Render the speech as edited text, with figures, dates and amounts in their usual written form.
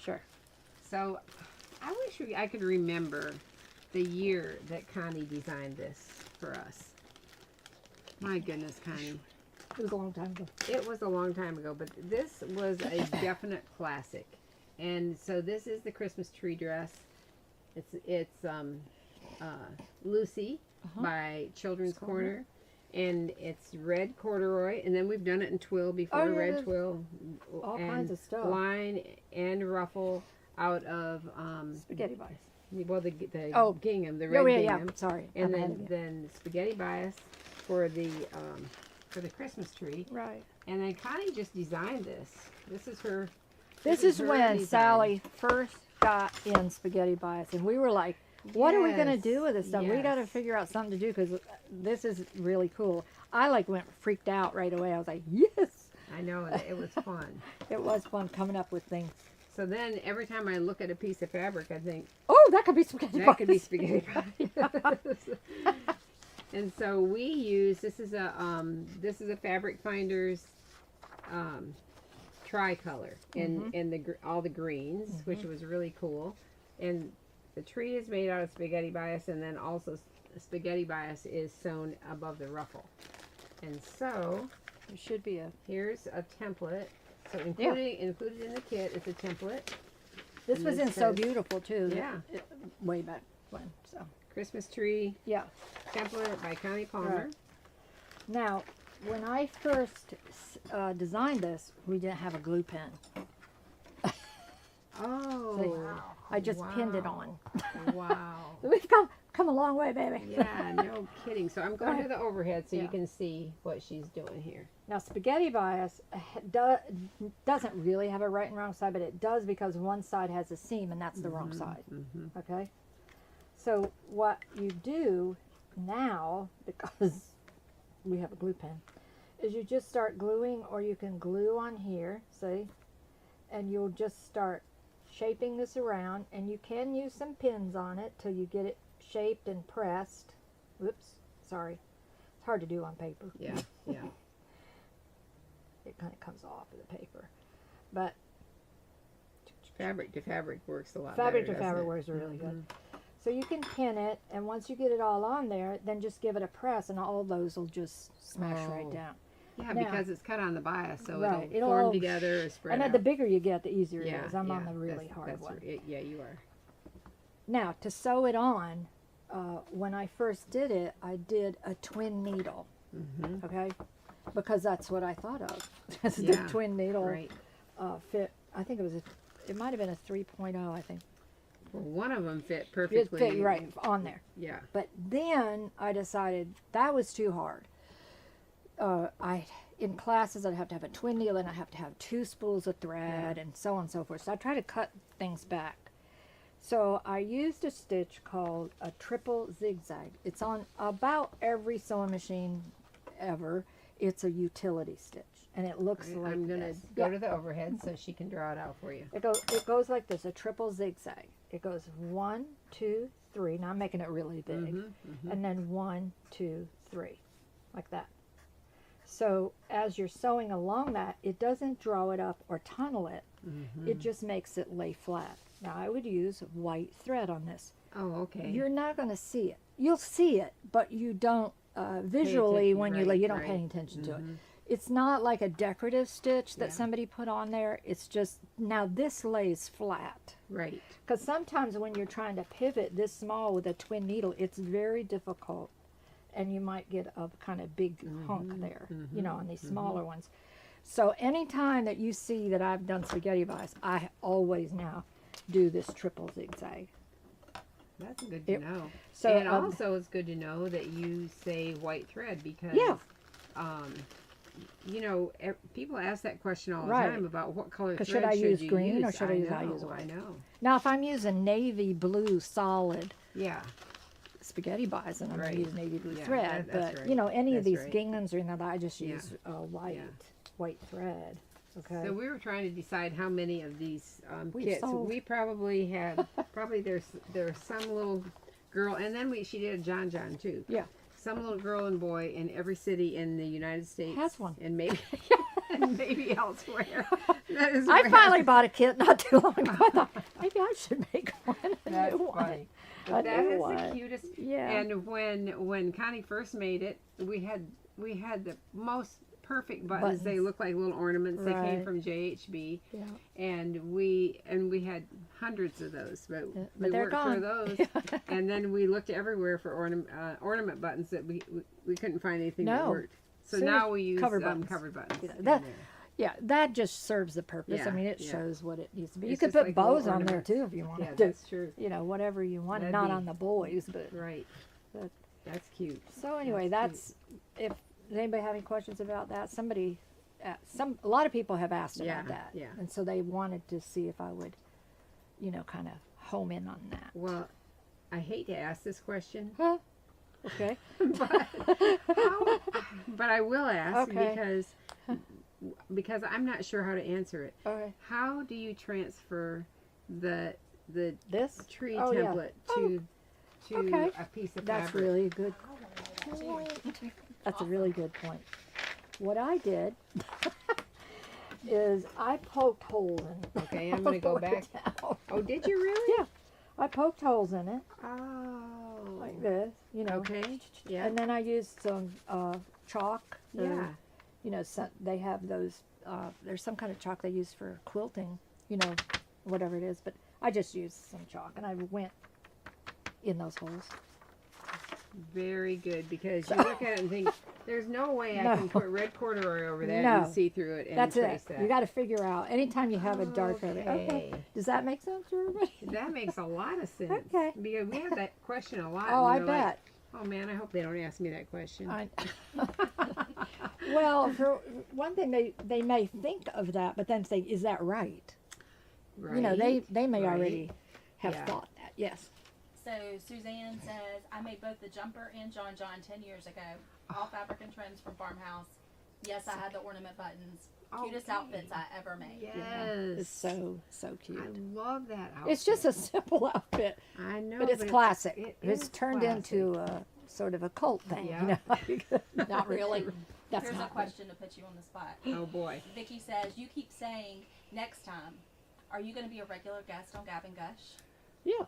Sure. So I wish I could remember the year that Connie designed this for us. My goodness, Connie. It was a long time ago. It was a long time ago, but this was a definite classic. And so this is the Christmas tree dress. It's Lucy by Children's Corner. And it's red corduroy, and then we've done it in twill before, red twill. All and kinds of stuff. Line and ruffle out of Spaghetti bias. well, the gingham, the red yeah, gingham. Sorry. And then spaghetti bias for the Christmas tree. Right. And then Connie just designed this. This is her. This is her when design. Sally first got in spaghetti bias, and we were like, what are we going to Yes, do with this stuff? We got to yes. figure out something to do because this is really cool. I like went freaked out right away. I was like, yes. I know, it was fun. It was fun coming up with things. So then every time I look at a piece of fabric, I think, Oh, that could be spaghetti that bias. could be spaghetti bias. And so we use, this is a Fabric Finders tricolor in all the greens, which was really cool. And the tree is made out of spaghetti bias, and then also spaghetti bias is sewn above the ruffle. And so There should be a. here's a template. So included in the kit is a template. This And was this in So says- Beautiful too. Yeah. Way back when. So Christmas tree yeah. template by Connie Palmer. Right. Now, when I first designed this, we didn't have a glue pen. Oh, I just pinned it on. Wow. We've come a long way, baby. Yeah, no kidding. So I'm going Right. to the overhead so Yeah. you can see what she's doing here. Now, spaghetti bias doesn't really have a right and wrong side, but it does because one side has a seam and that's the wrong side. Okay? So what you do now, because we have a glue pen, is you just start gluing, or you can glue on here, see? And you'll just start shaping this around, and you can use some pins on it till you get it shaped and pressed. Whoops, sorry. It's hard to do on paper. Yeah, yeah. It kind of comes off of the paper. But Fabric to fabric works a lot fabric better, to fabric doesn't works really good. So you can pin it, and once you get it all on there, then just give it a press, and all of those will just smash right Oh. down. Yeah, Now- because it's cut on the bias, so Right, it'll form all together or spread And out. the bigger you get, the easier yeah, it is. I'm on yeah, the really that's- hard that's one. yeah, you are. Now, to sew it on, when I first did it, I did a twin needle, okay? Because that's what I thought of. The Yeah, twin needle Right. fit, I think it might have been a 3.0, I think. Well, one of them fit It perfectly. fit right on there. Yeah. But then I decided that was too hard. In classes, I'd have to have a twin needle, and I have to have 2 spools of thread, and so on and so forth. So I try to cut things back. So I used a stitch called a triple zigzag. It's on about every sewing machine ever. It's a utility stitch, and it looks like I'm going to this. go Yeah. to the overhead so she can draw it out for you. It goes like this, a triple zigzag. It goes 1, 2, 3. Now I'm making it really big. And then 1, 2, 3. Like that. So as you're sewing along that, it doesn't draw it up or tunnel it. It just makes it lay flat. Now I would use white thread on this. Oh, okay. You're not going to see it. You'll see it, but you don't visually when you lay. You don't pay any attention to it. It's not like a decorative stitch that Yeah. somebody put on there. It's just, now this lays flat. Right. Because sometimes when you're trying to pivot this small with a twin needle, it's very difficult. And you might get a kind of big hunk there, you know, on these smaller ones. So anytime that you see that I've done spaghetti bias, I always now do this triple zigzag. That's good to know. So, and also it's good to know that you say white thread because, Yeah. you know, people ask that question all the Right. time about what color 'Cause thread should I use you green or use. should I use I white? know. Now if I'm using navy blue solid Yeah. spaghetti bias, and I'm Right. going to use navy blue Yeah, thread, that's but right. you know, any of That's these right. ginghams or anything like that, I just Yeah. use white thread. Okay. So we were trying to decide how many of these We've kits. sold. We probably had, there's some little girl, and then she did a John too. Yeah. Some little girl and boy in every city in the United States. Has one. And maybe, and maybe elsewhere. That is I where- finally bought a kit not too long ago. I thought maybe I should make one. A That's new one. funny. A But that new is one. the cutest. Yeah. And when Connie first made it, we had the most perfect buttons. They Buttons. look like little ornaments. They came Right. from JHB, Yeah. and we had hundreds of those. But Yeah, we but they're worked gone. for those, and then we looked everywhere for ornament buttons that we couldn't find anything that No. worked. So So now we use cover buttons. covered buttons. Yeah, in that- there. Yeah, that just serves the purpose. I Yeah, mean, it yeah. shows what it needs to be. It's You could just put like little bows on there ornaments. too if you wanted Yeah, to. that's true. You know, whatever you want. That'd Not be- on the boys, but Right. But- That's cute. so anyway, That's if does anybody have any questions about that? Somebody, a lot of people have asked Yeah, about that, yeah. and so they wanted to see if I would, kind of home in on that. Well, I hate to ask this question, Huh? Okay. but I will ask Okay. because I'm not sure how to answer it. Okay. How do you transfer the This? tree Oh, yeah. template to okay. a piece of That's fabric? really a good point. That's a really good point. What I did is I poked holes in it. Okay, I'm gonna go back. Down. Oh, did you really? Yeah. I poked holes in it Oh. like this, Okay. Yeah. and then I used some chalk. Yeah. They have those. There's some kind of chalk they use for quilting. Whatever it is. But I just used some chalk, and I went in those holes. Very good, because you look at it and think, there's no way I No. can put red corduroy over that No. and see through it and That's trace it. that. You got to figure out. Anytime you have a dark feather. Okay. Okay. Does that make sense to everybody? That makes a lot of sense. Okay. Because we have that question a lot. Oh, I and we're like, bet. oh man, I hope they don't ask me that question. Well, for one thing, they may think of that, but then say, "Is that right?" Right. They may Right. already have Yeah. thought that. Yes. So Suzanne says, I made both the jumper and John 10 years ago. All fabric and trims from Farmhouse. Yes, I had the ornament buttons. Cutest Okay. outfits I ever made. Yes. It's so cute. I love that outfit. It's just a simple outfit, I know, but it's classic. it It's is turned classic. into a sort of a cult thing. Yeah. Not really. That's Here's a not question to put you on the spot. Oh boy. Vicky says, you keep saying next time. Are you going to be a regular guest on Gab and Gush? Yeah.